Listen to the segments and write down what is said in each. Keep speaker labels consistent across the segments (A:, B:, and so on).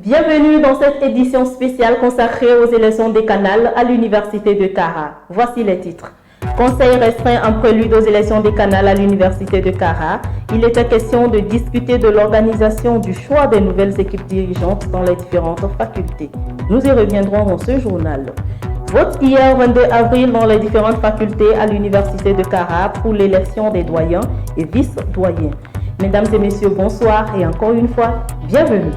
A: Bienvenue dans cette édition spéciale consacrée aux élections décanales à l'Université de Kara. Voici les titres. Conseil restreint en prélude aux élections décanales à l'Université de Kara. Il était question de discuter de l'organisation du choix des nouvelles équipes dirigeantes dans les différentes facultés. Nous y reviendrons dans ce journal. Vote hier 22 avril dans les différentes facultés à l'Université de Kara pour l'élection des doyens et vice-doyens. Mesdames et messieurs, bonsoir et encore une fois, bienvenue.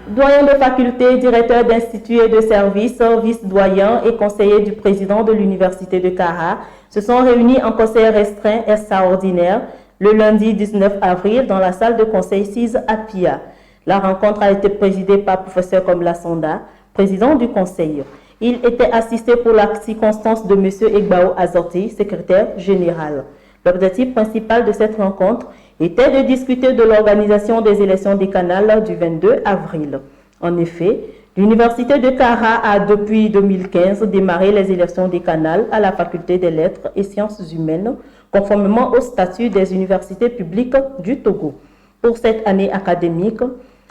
A: Doyen de faculté, directeur d'institut et de service, vice-doyen et conseiller du président de l'Université de Kara se sont réunis en conseil restreint extraordinaire le lundi 19 avril dans la salle de conseil 6 à Pia. La rencontre a été présidée par professeur Komla Sonda, président du conseil. Il était assisté pour la circonstance de M. Egbao Azorti, secrétaire général. L'objectif principal de cette rencontre était de discuter de l'organisation des élections décanales du 22 avril. En effet, l'Université de Kara a depuis 2015 démarré les élections décanales à la Faculté des Lettres et Sciences humaines, conformément au statut des universités publiques du Togo. Pour cette année académique,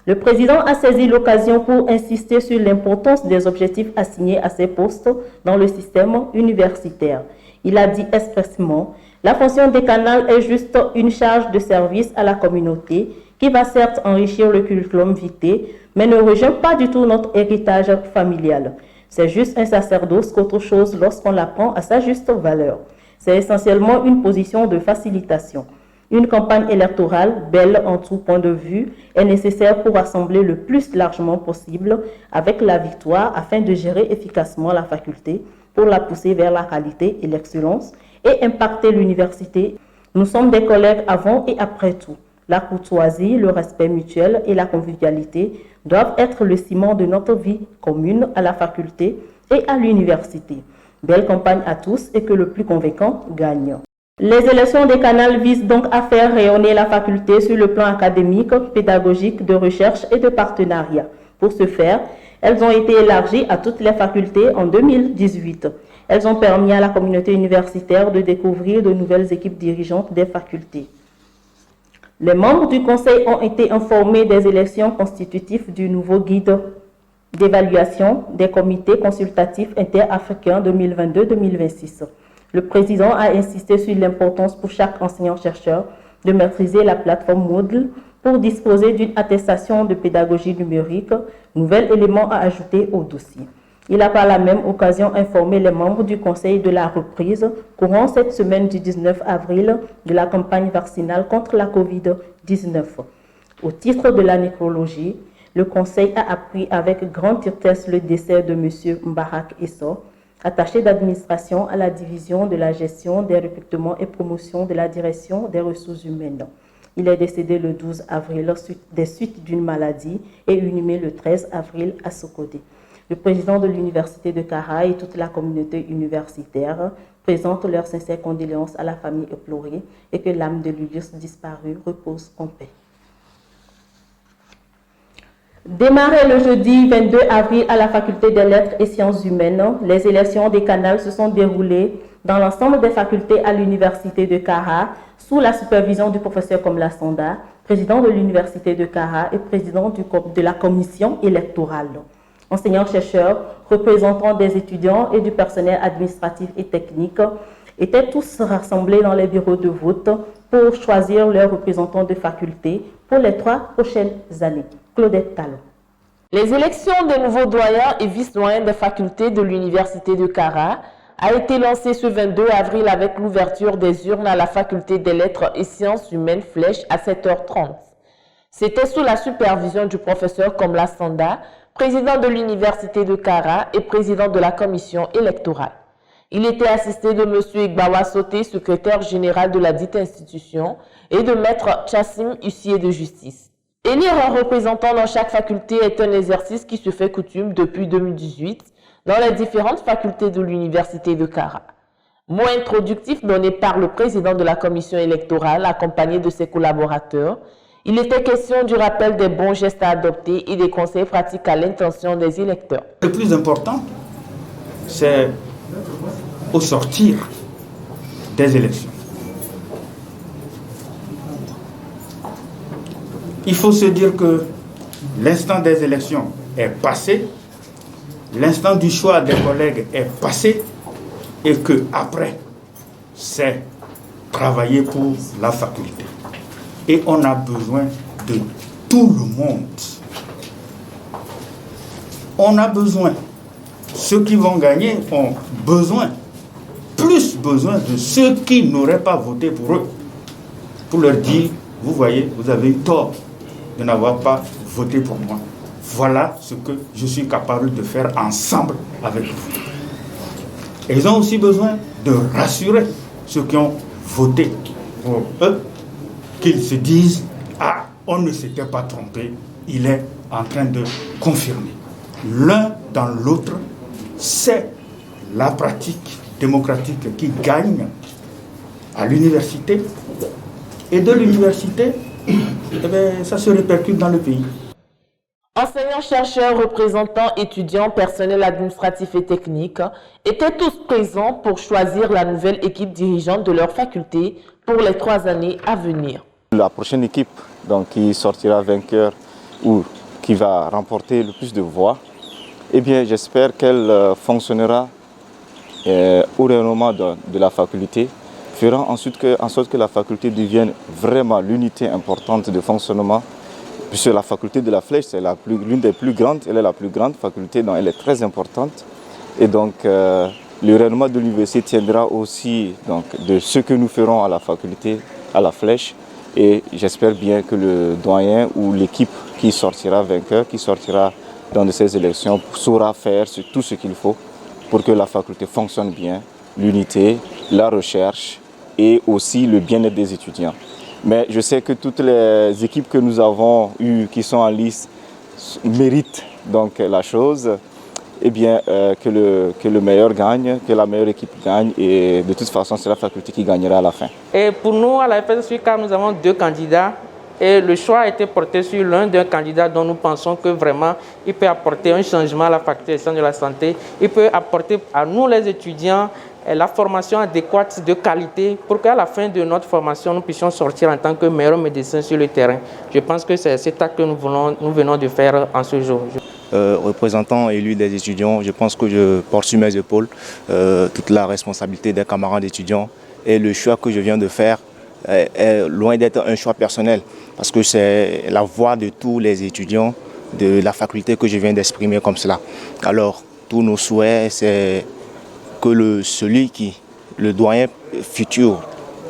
A: le président a saisi l'occasion pour insister sur l'importance des objectifs assignés à ces postes dans le système universitaire. Il a dit expressément: la fonction décanale est juste une charge de service à la communauté qui va certes enrichir le curriculum vitae, mais ne rejoint pas du tout notre héritage familial. C'est juste un sacerdoce qu'autre chose lorsqu'on l'apprend à sa juste valeur. C'est essentiellement une position de facilitation. Une campagne électorale, belle en tout point de vue, est nécessaire pour rassembler le plus largement possible avec la victoire afin de gérer efficacement la faculté, pour la pousser vers la qualité et l'excellence et impacter l'université. Nous sommes des collègues avant et après tout. La courtoisie, le respect mutuel et la convivialité doivent être le ciment de notre vie commune à la faculté et à l'université. Belle campagne à tous et que le plus convaincant gagne. Les élections décanales visent donc à faire rayonner la faculté sur le plan académique, pédagogique, de recherche et de partenariat. Pour ce faire, elles ont été élargies à toutes les facultés en 2018. Elles ont permis à la communauté universitaire de découvrir de nouvelles équipes dirigeantes des facultés. Les membres du conseil ont été informés des élections constitutives du nouveau guide d'évaluation des comités consultatifs interafricains 2022-2026. Le président a insisté sur l'importance pour chaque enseignant-chercheur de maîtriser la plateforme Moodle pour disposer d'une attestation de pédagogie numérique, nouvel élément à ajouter au dossier. Il a par la même occasion informé les membres du conseil de la reprise courant cette semaine du 19 avril de la campagne vaccinale contre la COVID-19. Au titre de la nécrologie, le conseil a appris avec grande tristesse le décès de M. Mbarak Esso, attaché d'administration à la division de la gestion des recrutements et promotion de la direction des ressources humaines. Il est décédé le 12 avril des suites d'une maladie et inhumé le 13 avril à Sokodé. Le président de l'Université de Kara et toute la communauté universitaire présentent leurs sincères condoléances à la famille éplorée et que l'âme de l'Ulysse disparu repose en paix. Démarré le jeudi 22 avril à la Faculté des Lettres et Sciences humaines, les élections décanales se sont déroulées dans l'ensemble des facultés à l'Université de Kara sous la supervision du professeur Komla Sonda, président de l'Université de Kara et président de la commission électorale. Enseignants-chercheurs, représentants des étudiants et du personnel administratif et technique étaient tous rassemblés dans les bureaux de vote pour choisir leurs représentants de faculté pour les 3 prochaines années. Claudette Talon.
B: Les élections des nouveaux doyens et vice-doyens des facultés de l'Université de Kara a été lancée ce 22 avril avec l'ouverture des urnes à la Faculté des Lettres et Sciences humaines Flèche à 7h30. C'était sous la supervision du professeur Komla Sonda, président de l'Université de Kara et président de la commission électorale. Il était assisté de M. Igbawa Soté, secrétaire général de la dite institution, et de Maître Chassim, huissier de justice. Élire un représentant dans chaque faculté est un exercice qui se fait coutume depuis 2018 dans les différentes facultés de l'Université de Kara. Mot introductif donné par le président de la commission électorale accompagné de ses collaborateurs, il était question du rappel des bons gestes à adopter et des conseils pratiques à l'intention des électeurs.
C: Le plus important, c'est au sortir des élections. Il faut se dire que l'instant des élections est passé, l'instant du choix des collègues est passé, et que après, c'est travailler pour la faculté. Et on a besoin de tout le monde. On a besoin. Ceux qui vont gagner ont besoin, plus besoin de ceux qui n'auraient pas voté pour eux, pour leur dire, vous voyez, vous avez eu tort de n'avoir pas voté pour moi. Voilà ce que je suis capable de faire ensemble avec vous. Et ils ont aussi besoin de rassurer ceux qui ont voté pour eux, qu'ils se disent, ah, on ne s'était pas trompé, il est en train de confirmer. L'un dans l'autre, c'est la pratique démocratique qui gagne à l'université. Et de l'université, ça se répercute dans le pays.
B: Enseignants, chercheurs, représentants, étudiants, personnel administratif et technique étaient tous présents pour choisir la nouvelle équipe dirigeante de leur faculté pour les 3 années à venir.
D: La prochaine équipe donc, qui sortira vainqueur ou qui va remporter le plus de voix, eh bien, j'espère qu'elle fonctionnera au rayonnement de la faculté, fera ensuite en sorte que la faculté devienne vraiment l'unité importante de fonctionnement. Puisque la faculté de la Flèche, c'est l'une des plus grandes, elle est la plus grande faculté, donc elle est très importante. Et donc, le rayonnement de l'université tiendra aussi donc, de ce que nous ferons à la faculté, à la Flèche. Et j'espère bien que le doyen ou l'équipe qui sortira vainqueur, qui sortira dans ces élections, saura faire tout ce qu'il faut pour que la faculté fonctionne bien, l'unité, la recherche et aussi le bien-être des étudiants. Mais je sais que toutes les équipes que nous avons eues, qui sont en lice, méritent donc la chose, eh bien, que le meilleur gagne, que la meilleure équipe gagne, et de toute façon, c'est la faculté qui gagnera à la fin.
E: Et pour nous, à la FSUK, nous avons 2 candidats, et le choix a été porté sur l'un des candidats dont nous pensons que vraiment, il peut apporter un changement à la faculté des sciences de la santé, il peut apporter à nous les étudiants la formation adéquate de qualité pour qu'à la fin de notre formation, nous puissions sortir en tant que meilleurs médecins sur le terrain. Je pense que c'est cet acte que nous venons de faire en ce jour.
F: Représentant élu des étudiants, je pense que je porte sur mes épaules toute la responsabilité des camarades étudiants, et le choix que je viens de faire est loin d'être un choix personnel, parce que c'est la voix de tous les étudiants de la faculté que je viens d'exprimer comme cela. Alors, tous nos souhaits, c'est que le doyen futur,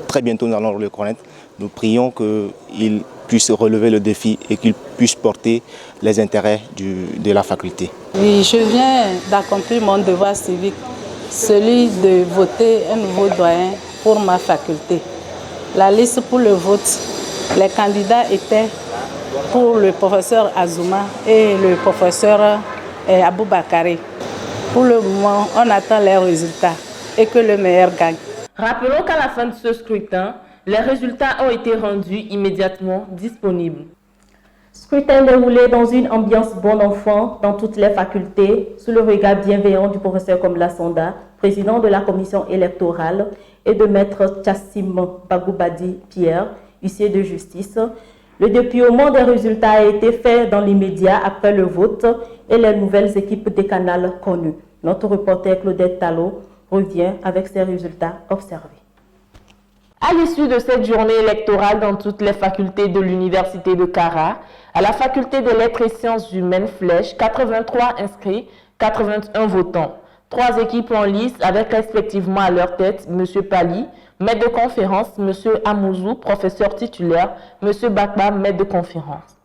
F: très bientôt nous allons le connaître, nous prions qu'il puisse relever le défi et qu'il puisse porter les intérêts de la faculté.
G: Oui, je viens d'accomplir mon devoir civique, celui de voter un nouveau doyen pour ma faculté. La liste pour le vote, les candidats étaient pour le professeur Azuma et le professeur Aboubakari. Pour le moment, on attend les résultats et que le meilleur gagne.
B: Rappelons qu'à la fin de ce scrutin, les résultats ont été rendus immédiatement disponibles.
A: Scrutin déroulé dans une ambiance bon enfant dans toutes les facultés, sous le regard bienveillant du professeur Komla Sonda, président de la commission électorale, et de maître Tchassim Bagoubadi Pierre, huissier de justice. Le dépouillement des résultats a été fait dans l'immédiat après le vote et les nouvelles équipes décanales connues. Notre reporter Claudette Talot revient avec ces résultats observés.
B: À l'issue de cette journée électorale dans toutes les facultés de l'Université de Kara, à la faculté des lettres et sciences humaines Flèche, 83 inscrits, 81 votants. 3 équipes en lice avec respectivement à leur tête M. Pali, maître de conférence, M. Amouzou, professeur titulaire, M. Bakba, maître de conférence.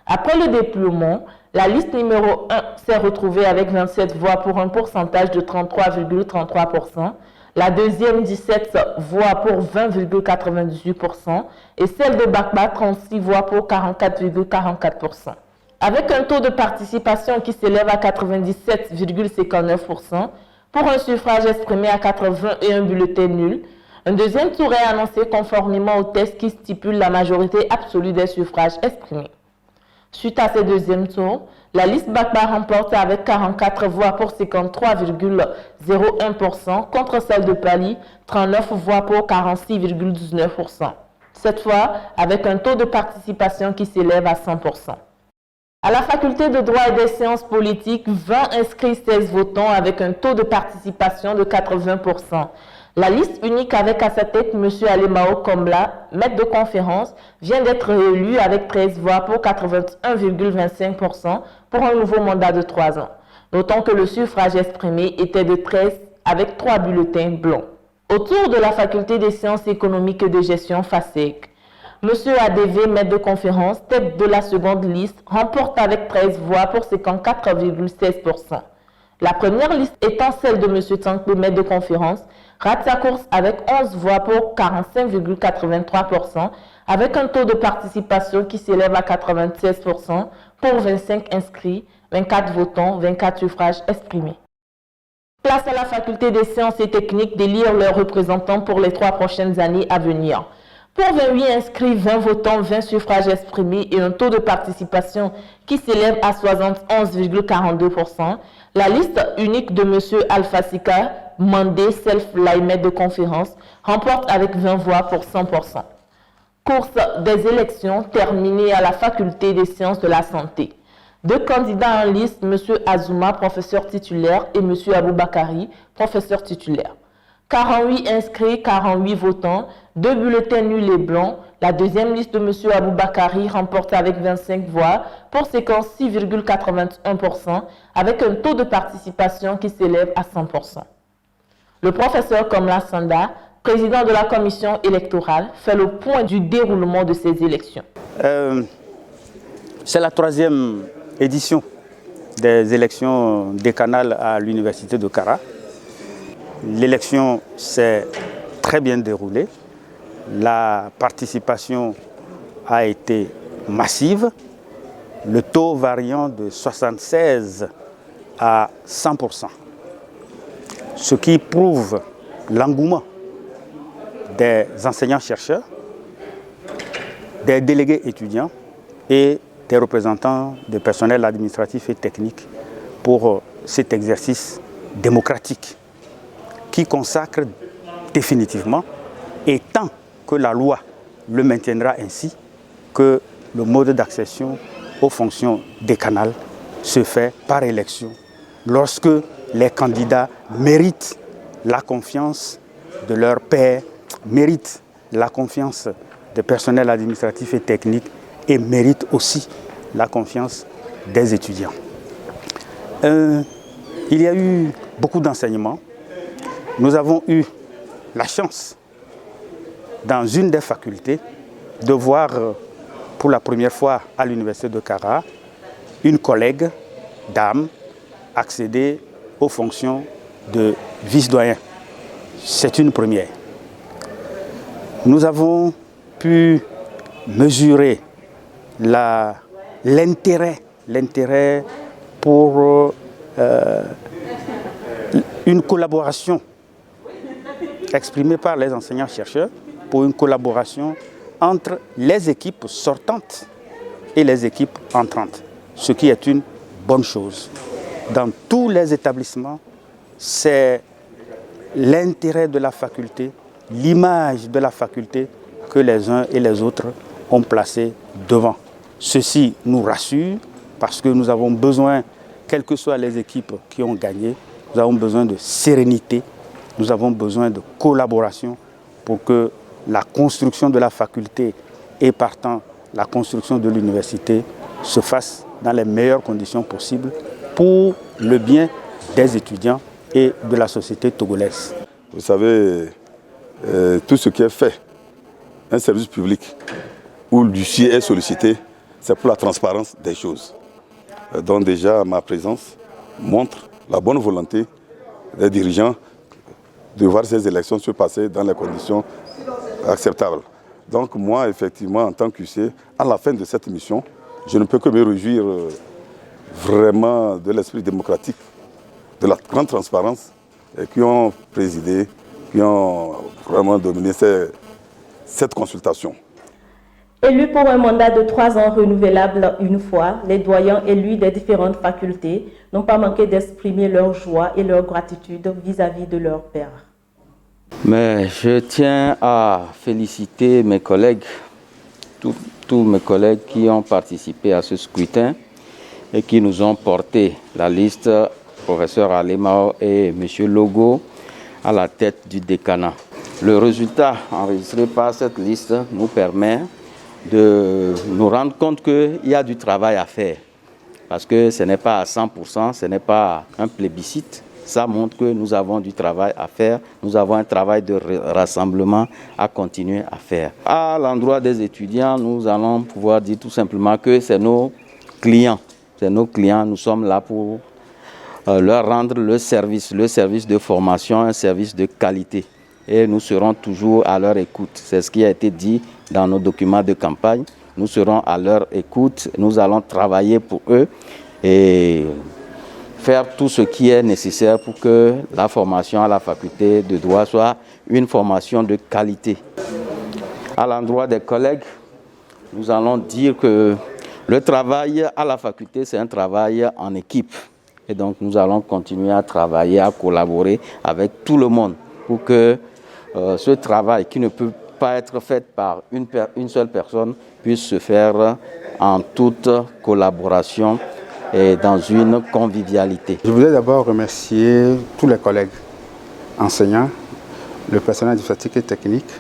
B: Après le dépouillement, la liste numéro 1 s'est retrouvée avec 27 voix pour un pourcentage de 33,33%, la deuxième 17 voix pour 20,98% et celle de Bakba 36 voix pour 44,44%. Avec un taux de participation qui s'élève à 97,59%, pour un suffrage exprimé à 81 bulletins nuls, un deuxième tour est annoncé conformément au texte qui stipule la majorité absolue des suffrages exprimés. Suite à ce deuxième tour, la liste Bakba remporte avec 44 voix pour 53,01% contre celle de Pali, 39 voix pour 46,19%. Cette fois, avec un taux de participation qui s'élève à 100%. À la faculté de droit et des sciences politiques, 20 inscrits, 16 votants avec un taux de participation de 80%. La liste unique avec à sa tête M. Alemao Komla, maître de conférence, vient d'être réélu avec 13 voix pour 81,25% pour un nouveau mandat de 3 ans. D'autant que le suffrage exprimé était de 13 avec 3 bulletins blancs. Autour de la faculté des sciences économiques et de gestion FASEC, M. ADV, maître de conférence, tête de la seconde liste, remporte avec 13 voix pour 54,16%. La première liste étant celle de M. Tankbe, maître de conférence, rate sa course avec 11 voix pour 45,83%, avec un taux de participation qui s'élève à 96% pour 25 inscrits, 24 votants, 24 suffrages exprimés. Place à la faculté des sciences et techniques d'élire leurs représentants pour les 3 prochaines années à venir. Pour 28 inscrits, 20 votants, 20 suffrages exprimés et un taux de participation qui s'élève à 71,42%, la liste unique de M. Alpha Sika, Mandé Self-Laimet de conférence, remporte avec 20 voix pour 100%. Course des élections terminée à la faculté des sciences de la santé. 2 candidats en liste, M. Azuma, professeur titulaire, et M. Aboubakari, professeur titulaire. 48 inscrits, 48 votants, 2 bulletins nuls et blancs. La deuxième liste de M. Aboubakari remporte avec 25 voix pour 56,81% avec un taux de participation qui s'élève à 100%. Le professeur Komla Sanda, président de la commission électorale, fait le point du déroulement de ces élections.
C: C'est la 3e édition des élections décanales à l'université de Kara. L'élection s'est très bien déroulée. La participation a été massive, le taux variant de 76 à 100%, ce qui prouve l'engouement des enseignants-chercheurs, des délégués étudiants et des représentants des personnels administratifs et techniques pour cet exercice démocratique qui consacre définitivement, et tant que la loi le maintiendra ainsi, que le mode d'accession aux fonctions décanales se fait par élection lorsque les candidats méritent la confiance de leurs pairs, méritent la confiance des personnels administratifs et techniques et méritent aussi la confiance des étudiants. Il y a eu beaucoup d'enseignements. Nous avons eu la chance, dans une des facultés, de voir pour la première fois à l'université de Kara, une collègue, dame, accéder aux fonctions de vice-doyen. C'est une première. Nous avons pu mesurer l'intérêt pour une collaboration exprimée par les enseignants-chercheurs, pour une collaboration entre les équipes sortantes et les équipes entrantes, ce qui est une bonne chose. Dans tous les établissements, c'est l'intérêt de la faculté, l'image de la faculté que les uns et les autres ont placé devant. Ceci nous rassure parce que nous avons besoin, quelles que soient les équipes qui ont gagné, nous avons besoin de sérénité, nous avons besoin de collaboration pour que la construction de la faculté et partant la construction de l'université se fasse dans les meilleures conditions possibles pour le bien des étudiants et de la société togolaise.
H: Vous savez, tout ce qui est fait, un service public où l'huissier est sollicité, c'est pour la transparence des choses. Donc déjà, ma présence montre la bonne volonté des dirigeants de voir ces élections se passer dans les conditions acceptables. Donc moi, effectivement, en tant qu'huissier, à la fin de cette mission, je ne peux que me réjouir vraiment de l'esprit démocratique, de la grande transparence qui ont présidé, qui ont vraiment dominé cette consultation.
A: Élus pour un mandat de 3 ans renouvelable une fois, les doyens élus des différentes facultés n'ont pas manqué d'exprimer leur joie et leur gratitude vis-à-vis de leurs pairs.
I: Mais je tiens à féliciter mes collègues, tous mes collègues qui ont participé à ce scrutin, et qui nous ont porté la liste, professeur Alemao et M. Logo, à la tête du décanat. Le résultat enregistré par cette liste nous permet de nous rendre compte qu'il y a du travail à faire. Parce que ce n'est pas à 100%, ce n'est pas un plébiscite. Ça montre que nous avons du travail à faire, nous avons un travail de rassemblement à continuer à faire. À l'endroit des étudiants, nous allons pouvoir dire tout simplement que c'est nos clients. C'est nos clients, nous sommes là pour leur rendre le service de formation, un service de qualité. Et nous serons toujours à leur écoute. C'est ce qui a été dit dans nos documents de campagne. Nous serons à leur écoute, nous allons travailler pour eux et faire tout ce qui est nécessaire pour que la formation à la faculté de droit soit une formation de qualité. À l'endroit des collègues, nous allons dire que le travail à la faculté, c'est un travail en équipe. Et donc nous allons continuer à travailler, à collaborer avec tout le monde pour que ce travail qui ne peut pas être fait par une seule personne puisse se faire en toute collaboration et dans une convivialité.
J: Je voudrais d'abord remercier tous les collègues enseignants, le personnel administratif et technique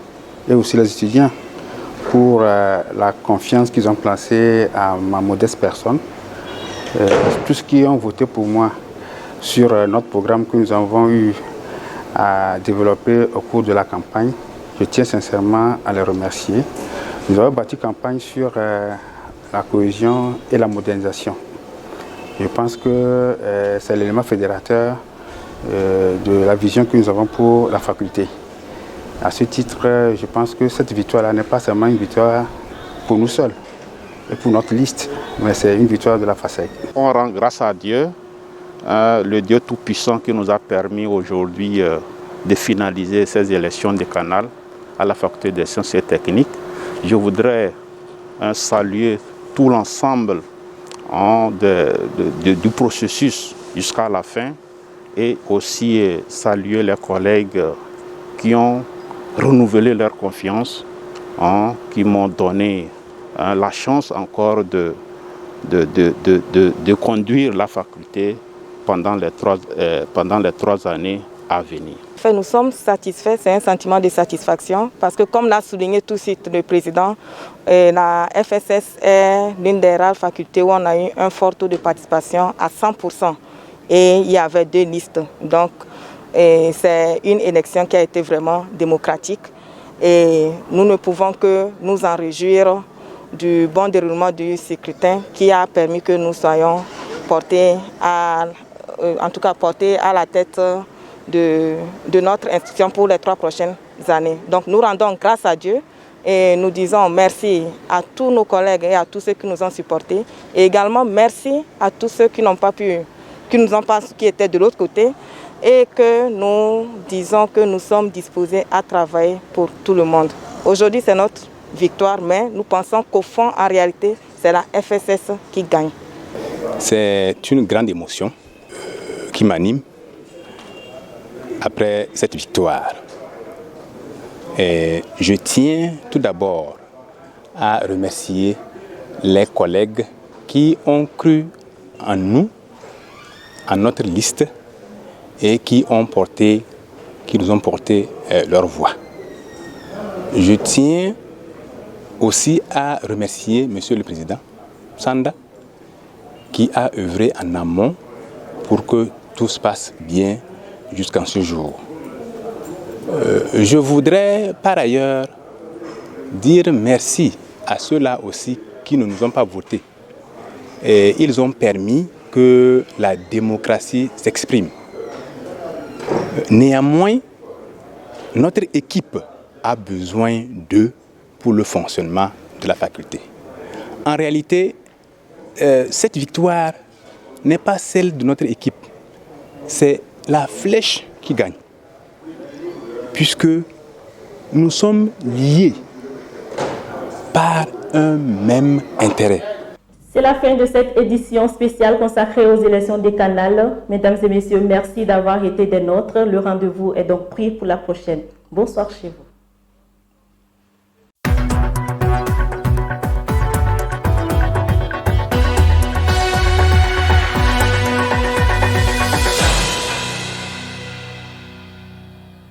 J: et aussi les étudiants pour la confiance qu'ils ont placée à ma modeste personne. Tous ceux qui ont voté pour moi sur notre programme que nous avons eu à développer au cours de la campagne, je tiens sincèrement à les remercier. Nous avons bâti campagne sur la cohésion et la modernisation. Je pense que c'est l'élément fédérateur de la vision que nous avons pour la faculté. À ce titre, je pense que cette victoire-là n'est pas seulement une victoire pour nous seuls et pour notre liste, mais c'est une victoire de la FASEG.
K: On rend grâce à Dieu, le Dieu Tout-Puissant qui nous a permis aujourd'hui de finaliser ces élections décanales à la faculté des sciences et techniques. Je voudrais saluer tout l'ensemble du processus jusqu'à la fin et aussi saluer les collègues qui ont renouvelé leur confiance, qui m'ont donné la chance encore de conduire la faculté pendant les 3 années à venir.
L: Nous sommes satisfaits, c'est un sentiment de satisfaction parce que comme l'a souligné tout de suite le président, la FSS est l'une des rares facultés où on a eu un fort taux de participation à 100% et il y avait 2 listes. Donc c'est une élection qui a été vraiment démocratique et nous ne pouvons que nous en réjouir du bon déroulement du scrutin qui a permis que nous soyons portés à la tête de notre institution pour les 3 prochaines années. Donc nous rendons grâce à Dieu et nous disons merci à tous nos collègues et à tous ceux qui nous ont supportés. Et également merci à tous ceux qui qui étaient de l'autre côté et que nous disons que nous sommes disposés à travailler pour tout le monde. Aujourd'hui c'est notre victoire, mais nous pensons qu'au fond, en réalité, c'est la FSS qui gagne.
M: C'est une grande émotion qui m'anime après cette victoire. Et je tiens tout d'abord à remercier les collègues qui ont cru en nous, en notre liste, et qui nous ont porté leur voix. Je tiens aussi à remercier Monsieur le Président Sanda, qui a œuvré en amont pour que tout se passe bien jusqu'en ce jour. Je voudrais par ailleurs dire merci à ceux-là aussi qui ne nous ont pas votés. Et ils ont permis que la démocratie s'exprime. Néanmoins, notre équipe a besoin d'eux pour le fonctionnement de la faculté. En réalité, cette victoire n'est pas celle de notre équipe, c'est la flèche qui gagne, puisque nous sommes liés par un même intérêt.
A: C'est la fin de cette édition spéciale consacrée aux élections décanales. Mesdames et messieurs, merci d'avoir été des nôtres. Le rendez-vous est donc pris pour la prochaine. Bonsoir chez vous.